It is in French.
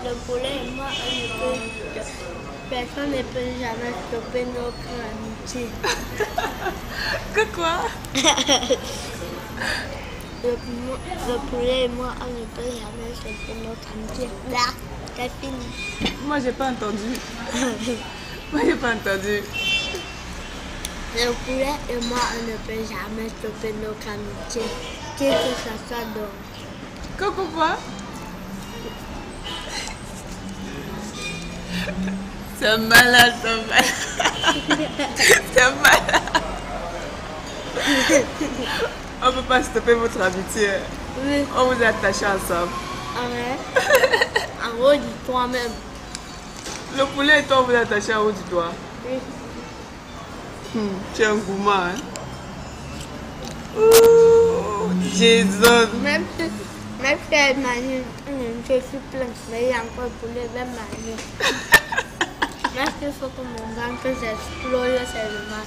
Le poulet et moi, personne ne peut jamais stopper notre amitié. Que quoi? Le poulet et moi, on ne peut jamais stopper notre amitié. Là, c'est fini. Moi, j'ai pas entendu. Moi, j'ai pas entendu. Le poulet et moi, on ne peut jamais stopper notre amitié. Qui que ça soit donc. Que quoi? C'est malade, c'est malade. C'est malade. On ne peut pas stopper votre amitié. Oui. On vous est attachés ensemble. Ah ouais? En gros, dis toi-même. Le poulet et toi, vous êtes attachés en haut du toit. Oui. Tu es un gourmand, hein? Ouh, Jésus. Même si elle m'anime, je suis pleine, mais il y a encore le poulet, même m'anime. Parce qu'il faut que mon ventre s'explose seulement.